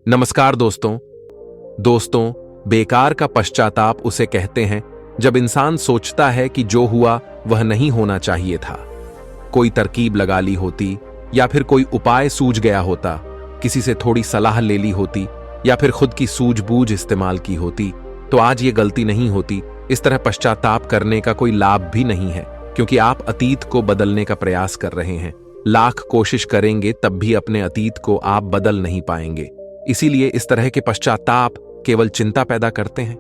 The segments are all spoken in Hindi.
नमस्कार दोस्तों, बेकार का पश्चाताप उसे कहते हैं जब इंसान सोचता है कि जो हुआ वह नहीं होना चाहिए था। कोई तरकीब लगा ली होती या फिर कोई उपाय सूझ गया होता, किसी से थोड़ी सलाह ले ली होती या फिर खुद की सूझबूझ इस्तेमाल की होती तो आज ये गलती नहीं होती। इस तरह पश्चाताप करने का कोई लाभ भी नहीं है, क्योंकि आप अतीत को बदलने का प्रयास कर रहे हैं। लाख कोशिश करेंगे तब भी अपने अतीत को आप बदल नहीं पाएंगे। इसीलिए इस तरह के पश्चाताप केवल चिंता पैदा करते हैं,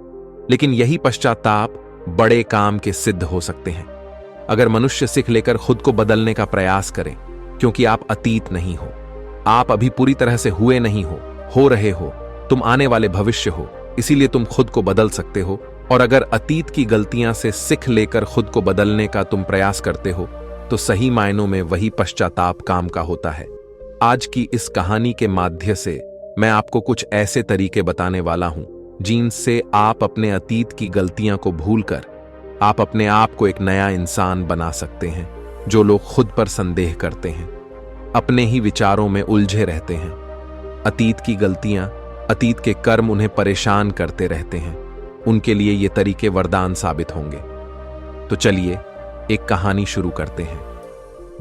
लेकिन यही पश्चाताप बड़े काम के सिद्ध हो सकते हैं अगर मनुष्य सीख लेकर खुद को बदलने का प्रयास करें। क्योंकि आप अतीत नहीं हो, आप अभी पूरी तरह से हुए नहीं हो रहे हो, तुम आने वाले भविष्य हो। इसीलिए तुम खुद को बदल सकते हो। और अगर अतीत की गलतियां से सीख लेकर खुद को बदलने का तुम प्रयास करते हो तो सही मायनों में वही पश्चाताप काम का होता है। आज की इस कहानी के माध्यम से मैं आपको कुछ ऐसे तरीके बताने वाला हूं जिनसे आप अपने अतीत की गलतियां को भूलकर आप अपने आप को एक नया इंसान बना सकते हैं। जो लोग खुद पर संदेह करते हैं, अपने ही विचारों में उलझे रहते हैं, अतीत की गलतियां, अतीत के कर्म उन्हें परेशान करते रहते हैं, उनके लिए ये तरीके वरदान साबित होंगे। तो चलिए एक कहानी शुरू करते हैं।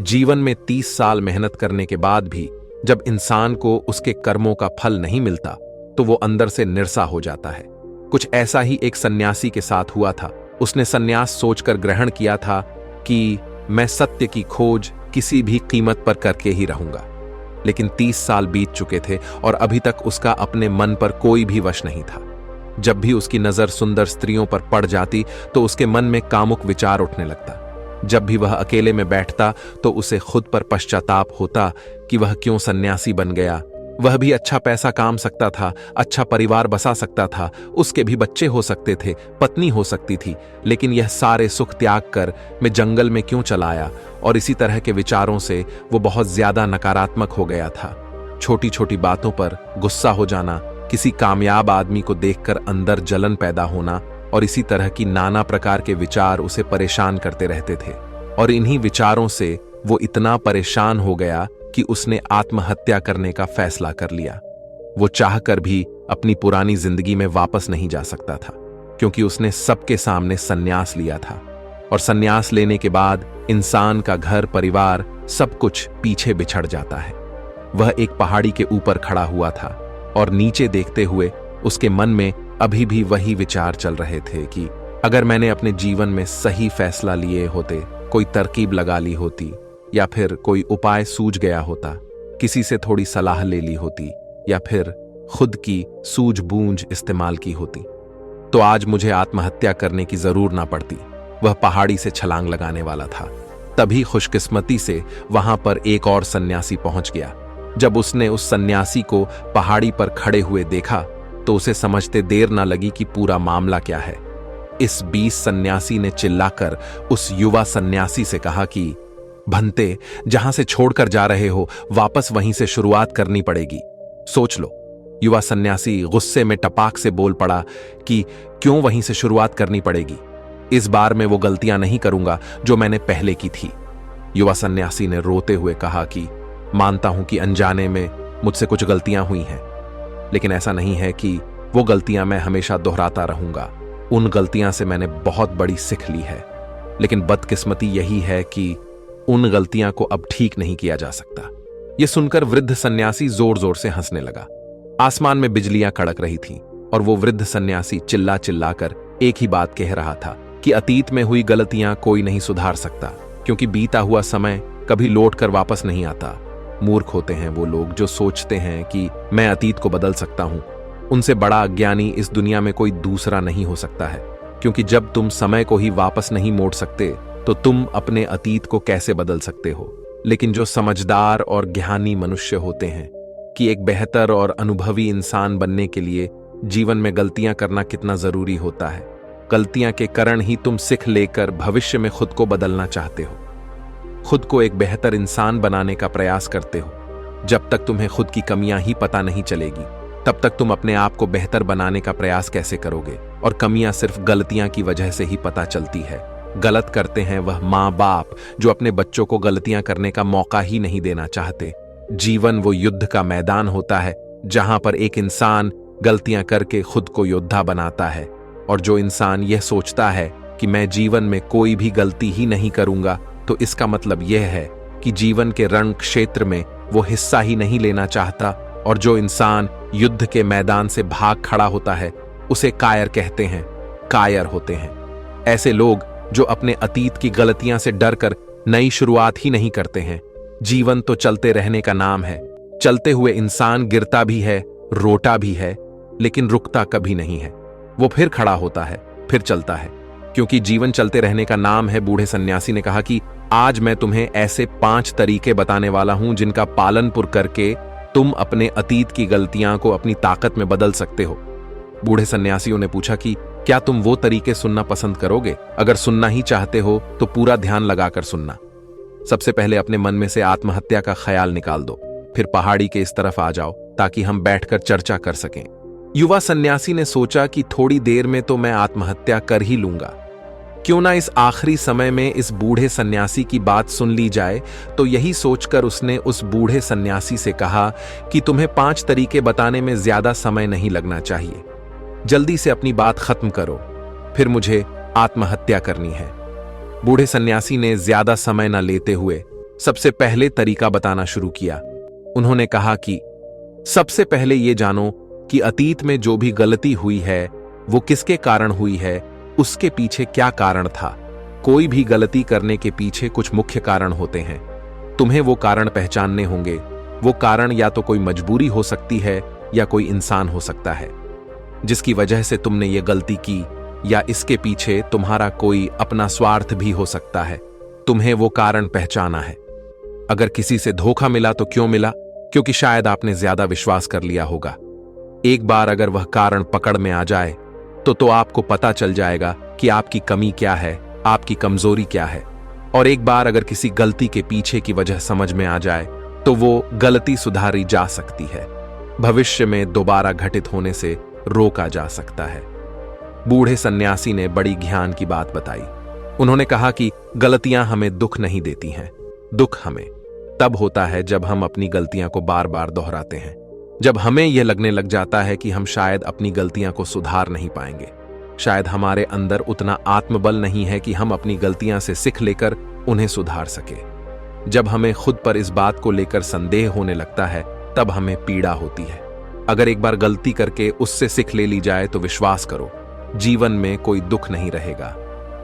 जीवन में 30 साल मेहनत करने के बाद भी जब इंसान को उसके कर्मों का फल नहीं मिलता तो वो अंदर से निराशा हो जाता है। कुछ ऐसा ही एक सन्यासी के साथ हुआ था। उसने सन्यास सोचकर ग्रहण किया था कि मैं सत्य की खोज किसी भी कीमत पर करके ही रहूंगा। लेकिन 30 साल बीत चुके थे और अभी तक उसका अपने मन पर कोई भी वश नहीं था। जब भी उसकी नजर सुंदर स्त्रियों पर पड़ जाती तो उसके मन में कामुक विचार उठने लगता। जब भी वह अकेले में बैठता तो उसे खुद पर पश्चाताप होता कि वह क्यों सन्यासी बन गया। वह भी अच्छा पैसा काम सकता था, अच्छा परिवार बसा सकता था, उसके भी बच्चे हो सकते थे, पत्नी हो सकती थी, लेकिन यह सारे सुख त्याग कर मैं जंगल में क्यों चला आया। और इसी तरह के विचारों से वो बहुत ज्यादा नकारात्मक हो गया था। छोटी छोटी बातों पर गुस्सा हो जाना, किसी कामयाब आदमी को देखकर अंदर जलन पैदा होना और इसी तरह की नाना प्रकार के विचार उसे परेशान करते रहते थे। और इन्हीं विचारों से वो इतना परेशान हो गया कि उसने आत्महत्या करने का फैसला कर लिया। वो चाहकर भी अपनी पुरानी जिंदगी में वापस नहीं जा सकता था, क्योंकि उसने सबके सामने संन्यास लिया था। और संन्यास लेने के बाद इंसान का घर परिवार सब कुछ पीछे बिछड़ जाता है। वह एक पहाड़ी के ऊपर खड़ा हुआ था और नीचे देखते हुए उसके मन में अभी भी वही विचार चल रहे थे कि अगर मैंने अपने जीवन में सही फैसला लिए होते, कोई तरकीब लगा ली होती या फिर कोई उपाय सूझ गया होता, किसी से थोड़ी सलाह ले ली होती या फिर खुद की सूझबूझ इस्तेमाल की होती, तो आज मुझे आत्महत्या करने की जरूर ना पड़ती। वह पहाड़ी से छलांग लगाने वाला था। तभी खुशकिस्मती से वहां पर एक और सन्यासी पहुंच गया। जब उसने उस सन्यासी को पहाड़ी पर खड़े हुए देखा तो उसे समझते देर ना लगी कि पूरा मामला क्या है। इस 20 सन्यासी ने चिल्लाकर उस युवा सन्यासी से कहा कि भंते, जहां से छोड़कर जा रहे हो वापस वहीं से शुरुआत करनी पड़ेगी, सोच लो। युवा सन्यासी गुस्से में टपाक से बोल पड़ा कि क्यों वहीं से शुरुआत करनी पड़ेगी, इस बार मैं वो गलतियां नहीं करूंगा जो मैंने पहले की थी। युवा सन्यासी ने रोते हुए कहा कि मानता हूं कि अनजाने में मुझसे कुछ गलतियां हुई हैं, लेकिन ऐसा नहीं है कि वो गलतियां मैं हमेशा दोहराता रहूंगा। उन गलतियां से मैंने बहुत बड़ी सीख ली है, लेकिन बदकिस्मती यही है कि उन गलतियां को अब ठीक नहीं किया जा सकता। यह सुनकर वृद्ध सन्यासी जोर जोर से हंसने लगा। आसमान में बिजलियां कड़क रही थीं और वो वृद्ध सन्यासी चिल्ला चिल्लाकर एक ही बात कह रहा था कि अतीत में हुई गलतियां कोई नहीं सुधार सकता, क्योंकि बीता हुआ समय कभी लौट कर वापस नहीं आता। मूर्ख होते हैं वो लोग जो सोचते हैं कि मैं अतीत को बदल सकता हूं। उनसे बड़ा अज्ञानी इस दुनिया में कोई दूसरा नहीं हो सकता है, क्योंकि जब तुम समय को ही वापस नहीं मोड़ सकते तो तुम अपने अतीत को कैसे बदल सकते हो। लेकिन जो समझदार और ज्ञानी मनुष्य होते हैं कि एक बेहतर और अनुभवी इंसान बनने के लिए जीवन में गलतियां करना कितना जरूरी होता है। गलतियां के कारण ही तुम सीख लेकर भविष्य में खुद को बदलना चाहते हो, खुद को एक बेहतर इंसान बनाने का प्रयास करते हो। जब तक तुम्हें खुद की कमियां ही पता नहीं चलेगी तब तक तुम अपने आप को बेहतर बनाने का प्रयास कैसे करोगे। और कमियां सिर्फ गलतियां की वजह से ही पता चलती है। गलत करते हैं वह माँ बाप जो अपने बच्चों को गलतियां करने का मौका ही नहीं देना चाहते। जीवन वो युद्ध का मैदान होता है जहां पर एक इंसान गलतियां करके खुद को योद्धा बनाता है, और जो इंसान यह सोचता है कि मैं जीवन में कोई भी गलती ही नहीं करूंगा, तो इसका मतलब यह है कि जीवन के रण क्षेत्र में वो हिस्सा ही नहीं लेना चाहता, और जो इंसान युद्ध के मैदान से भाग खड़ा होता है उसे कायर कहते हैं, कायर होते हैं। ऐसे लोग जो अपने अतीत की गलतियां से डरकर नई शुरुआत ही नहीं करते हैं। जीवन तो चलते रहने का नाम है। चलते हुए इंसान गिरता भी है, रोता भी है, लेकिन रुकता कभी नहीं है। वो फिर खड़ा होता है, फिर चलता है, क्योंकि जीवन चलते रहने का नाम है। बूढ़े सन्यासी ने कहा कि आज मैं तुम्हें ऐसे 5 तरीके बताने वाला हूं जिनका पालन करके तुम अपने अतीत की गलतियां को अपनी ताकत में बदल सकते हो। बूढ़े सन्यासियों ने पूछा कि क्या तुम वो तरीके सुनना पसंद करोगे? अगर सुनना ही चाहते हो तो पूरा ध्यान लगाकर सुनना। सबसे पहले अपने मन में से आत्महत्या का ख्याल निकाल दो, फिर पहाड़ी के इस तरफ आ जाओ ताकि हम बैठकर चर्चा कर सकें। युवा सन्यासी ने सोचा कि थोड़ी देर में तो मैं आत्महत्या कर ही लूंगा, क्यों ना इस आखिरी समय में इस बूढ़े सन्यासी की बात सुन ली जाए। तो यही सोचकर उसने उस बूढ़े सन्यासी से कहा कि तुम्हें 5 तरीके बताने में ज्यादा समय नहीं लगना चाहिए, जल्दी से अपनी बात खत्म करो, फिर मुझे आत्महत्या करनी है। बूढ़े सन्यासी ने ज्यादा समय न लेते हुए सबसे पहले तरीका बताना शुरू किया। उन्होंने कहा कि सबसे पहले ये जानो कि अतीत में जो भी गलती हुई है वो किसके कारण हुई है, उसके पीछे क्या कारण था। कोई भी गलती करने के पीछे कुछ मुख्य कारण होते हैं। तुम्हें वो कारण पहचानने होंगे। वो कारण या तो कोई मजबूरी हो सकती है या कोई इंसान हो सकता है जिसकी वजह से तुमने ये गलती की, या इसके पीछे तुम्हारा कोई अपना स्वार्थ भी हो सकता है। तुम्हें वो कारण पहचाना है। अगर किसी से धोखा मिला तो क्यों मिला? क्योंकि शायद आपने ज्यादा विश्वास कर लिया होगा। एक बार अगर वह कारण पकड़ में आ जाए तो आपको पता चल जाएगा कि आपकी कमी क्या है, आपकी कमजोरी क्या है। और एक बार अगर किसी गलती के पीछे की वजह समझ में आ जाए तो वो गलती सुधारी जा सकती है, भविष्य में दोबारा घटित होने से रोका जा सकता है। बूढ़े सन्यासी ने बड़ी ज्ञान की बात बताई। उन्होंने कहा कि गलतियां हमें दुख नहीं देती हैं। दुख हमें तब होता है जब हम अपनी गलतियां को बार बार दोहराते हैं, जब हमें यह लगने लग जाता है कि हम शायद अपनी गलतियां को सुधार नहीं पाएंगे। शायद हमारे अंदर उतना आत्मबल नहीं है कि हम अपनी गलतियां से सीख लेकर उन्हें सुधार सके। जब हमें खुद पर इस बात को लेकर संदेह होने लगता है तब हमें पीड़ा होती है। अगर एक बार गलती करके उससे सीख ले ली जाए तो विश्वास करो, जीवन में कोई दुख नहीं रहेगा।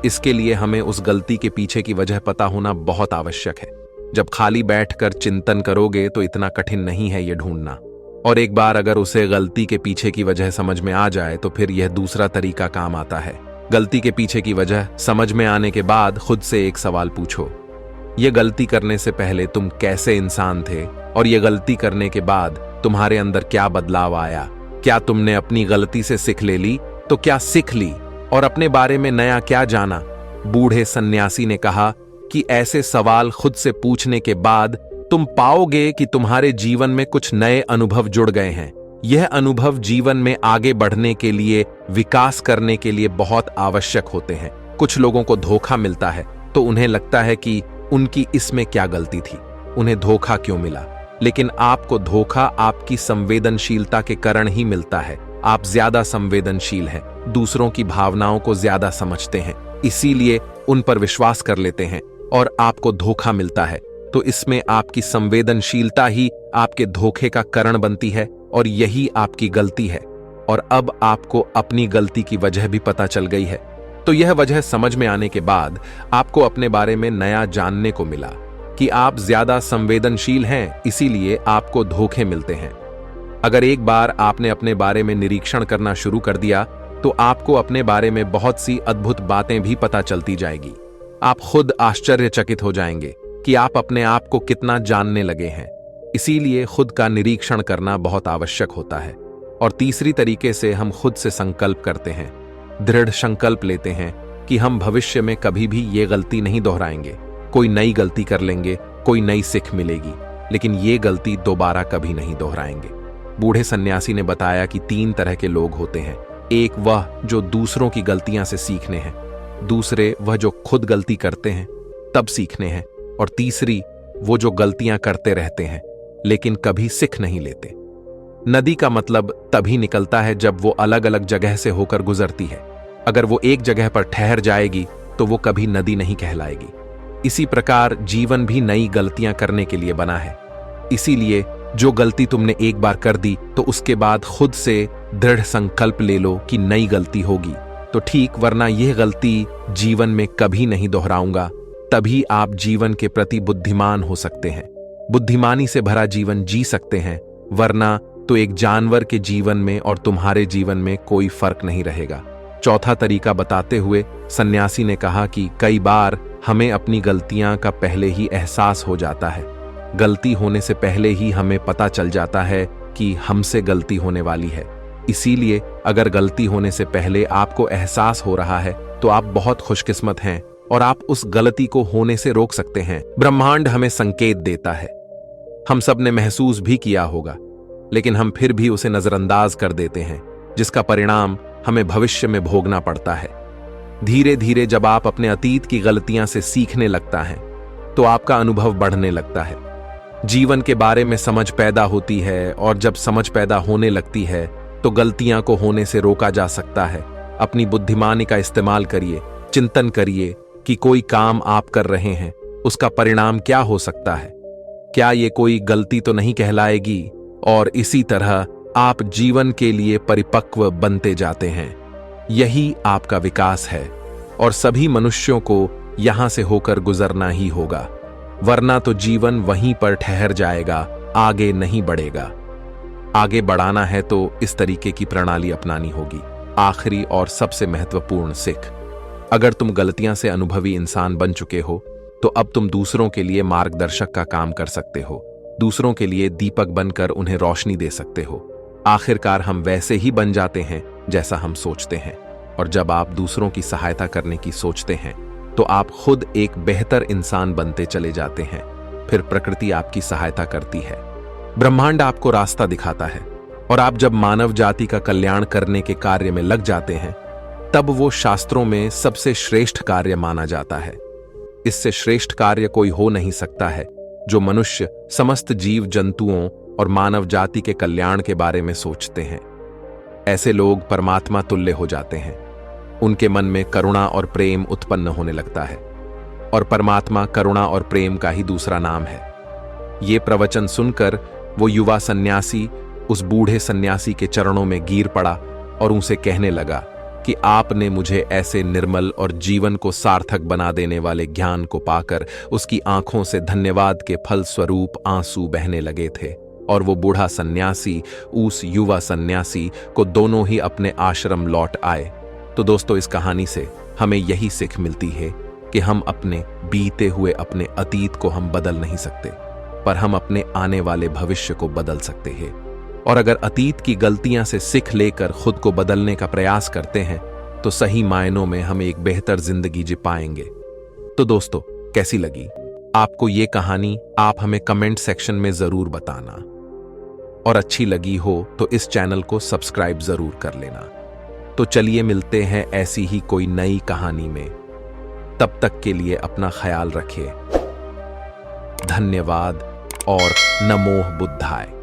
इसके लिए हमें उस गलती के पीछे की वजह पता होना बहुत आवश्यक है। जब खाली बैठकर चिंतन करोगे तो इतना कठिन नहीं है ये ढूंढना। और एक बार अगर उसे गलती के पीछे की वजह समझ में आ जाए तो फिर यह दूसरा तरीका काम आता है। गलती के पीछे की वजह समझ में आने के बाद खुद से एक सवाल पूछो, यह गलती करने से पहले तुम कैसे इंसान थे, और यह गलती करने के बाद तुम्हारे अंदर क्या बदलाव आया? क्या तुमने अपनी गलती से सीख ले ली? तो क्या सीख ली और अपने बारे में नया क्या जाना? बूढ़े सन्यासी ने कहा कि ऐसे सवाल खुद से पूछने के बाद तुम पाओगे कि तुम्हारे जीवन में कुछ नए अनुभव जुड़ गए हैं। यह अनुभव जीवन में आगे बढ़ने के लिए, विकास करने के लिए बहुत आवश्यक होते हैं। कुछ लोगों को धोखा मिलता है तो उन्हें लगता है कि उनकी इसमें क्या गलती थी, उन्हें धोखा क्यों मिला। लेकिन आपको धोखा आपकी संवेदनशीलता के कारण ही मिलता है। आप ज्यादा संवेदनशील हैं, दूसरों की भावनाओं को ज्यादा समझते हैं, इसीलिए उन पर विश्वास कर लेते हैं और आपको धोखा मिलता है। तो इसमें आपकी संवेदनशीलता ही आपके धोखे का कारण बनती है और यही आपकी गलती है। और अब आपको अपनी गलती की वजह भी पता चल गई है। तो यह वजह समझ में आने के बाद आपको अपने बारे में नया जानने को मिला कि आप ज्यादा संवेदनशील हैं, इसीलिए आपको धोखे मिलते हैं। अगर एक बार आपने अपने बारे में निरीक्षण करना शुरू कर दिया तो आपको अपने बारे में बहुत सी अद्भुत बातें भी पता चलती जाएगी। आप खुद आश्चर्यचकित हो जाएंगे कि आप अपने आप को कितना जानने लगे हैं। इसीलिए खुद का निरीक्षण करना बहुत आवश्यक होता है। और तीसरी तरीके से हम खुद से संकल्प करते हैं, दृढ़ संकल्प लेते हैं कि हम भविष्य में कभी भी ये गलती नहीं दोहराएंगे। कोई नई गलती कर लेंगे, कोई नई सीख मिलेगी, लेकिन ये गलती दोबारा कभी नहीं दोहराएंगे। बूढ़े सन्यासी ने बताया कि 3 तरह के लोग होते हैं। एक वह जो दूसरों की गलतियां से सीखने हैं, दूसरे वह जो खुद गलती करते हैं तब सीखने हैं, और तीसरी वो जो गलतियां करते रहते हैं लेकिन कभी सीख नहीं लेते। नदी का मतलब तभी निकलता है जब वो अलग अलग जगह से होकर गुजरती है। अगर वो एक जगह पर ठहर जाएगी तो वो कभी नदी नहीं कहलाएगी। इसी प्रकार जीवन भी नई गलतियां करने के लिए बना है। इसीलिए जो गलती तुमने एक बार कर दी तो उसके बाद खुद से दृढ़ संकल्प ले लो कि नई गलती होगी तो ठीक, वरना यह गलती जीवन में कभी नहीं दोहराऊंगा। तभी आप जीवन के प्रति बुद्धिमान हो सकते हैं, बुद्धिमानी से भरा जीवन जी सकते हैं, वरना तो एक जानवर के जीवन में और तुम्हारे जीवन में कोई फर्क नहीं रहेगा। चौथा तरीका बताते हुए सन्यासी ने कहा कि कई बार हमें अपनी गलतियां का पहले ही एहसास हो जाता है। गलती होने से पहले ही हमें पता चल जाता है कि हमसे गलती होने वाली है। इसीलिए अगर गलती होने से पहले आपको एहसास हो रहा है तो आप बहुत खुशकिस्मत हैं और आप उस गलती को होने से रोक सकते हैं। ब्रह्मांड हमें संकेत देता है, हम सब ने महसूस भी किया होगा, लेकिन हम फिर भी उसे नजरअंदाज कर देते हैं, जिसका परिणाम हमें भविष्य में भोगना पड़ता है। धीरे धीरे जब आप अपने अतीत की गलतियां से सीखने लगता है तो आपका अनुभव बढ़ने लगता है, जीवन के बारे में समझ पैदा होती है, और जब समझ पैदा होने लगती है तो गलतियां को होने से रोका जा सकता है। अपनी बुद्धिमानी का इस्तेमाल करिए, चिंतन करिए कि कोई काम आप कर रहे हैं उसका परिणाम क्या हो सकता है, क्या ये कोई गलती तो नहीं कहलाएगी, और इसी तरह आप जीवन के लिए परिपक्व बनते जाते हैं। यही आपका विकास है और सभी मनुष्यों को यहां से होकर गुजरना ही होगा, वरना तो जीवन वहीं पर ठहर जाएगा, आगे नहीं बढ़ेगा। आगे बढ़ाना है तो इस तरीके की प्रणाली अपनानी होगी। आखिरी और सबसे महत्वपूर्ण सीख, अगर तुम गलतियां से अनुभवी इंसान बन चुके हो तो अब तुम दूसरों के लिए मार्गदर्शक का काम कर सकते हो, दूसरों के लिए दीपक बनकर उन्हें रोशनी दे सकते हो। आखिरकार हम वैसे ही बन जाते हैं जैसा हम सोचते हैं, और जब आप दूसरों की सहायता करने की सोचते हैं तो आप खुद एक बेहतर इंसान बनते चले जाते हैं। फिर प्रकृति आपकी सहायता करती है, ब्रह्मांड आपको रास्ता दिखाता है, और आप जब मानव जाति का कल्याण करने के कार्य में लग जाते हैं तब वो शास्त्रों में सबसे श्रेष्ठ कार्य माना जाता है। इससे श्रेष्ठ कार्य कोई हो नहीं सकता है जो मनुष्य समस्त जीव जंतुओं और मानव जाति के कल्याण के बारे में सोचते हैं। ऐसे लोग परमात्मा तुल्य हो जाते हैं, उनके मन में करुणा और प्रेम उत्पन्न होने लगता है, और परमात्मा करुणा और प्रेम का ही दूसरा नाम है। ये प्रवचन सुनकर वो युवा सन्यासी उस बूढ़े सन्यासी के चरणों में गिर पड़ा और उनसे कहने लगा कि आपने मुझे ऐसे निर्मल और जीवन को सार्थक बना देने वाले ज्ञान को पाकर उसकी आंखों से धन्यवाद के फल स्वरूप आंसू बहने लगे थे, और वो बूढ़ा सन्यासी उस युवा सन्यासी को दोनों ही अपने आश्रम लौट आए। तो दोस्तों, इस कहानी से हमें यही सीख मिलती है कि हम अपने बीते हुए अपने अतीत को हम बदल नहीं सकते, पर हम अपने आने वाले भविष्य को बदल सकते हैं। और अगर अतीत की गलतियां से सीख लेकर खुद को बदलने का प्रयास करते हैं तो सही मायनों में हम एक बेहतर जिंदगी जी पाएंगे। तो दोस्तों, कैसी लगी आपको ये कहानी? आप हमें कमेंट सेक्शन में जरूर बताना, और अच्छी लगी हो तो इस चैनल को सब्सक्राइब जरूर कर लेना। तो चलिए मिलते हैं ऐसी ही कोई नई कहानी में। तब तक के लिए अपना ख्याल रखिए। धन्यवाद और नमो बुद्धाय।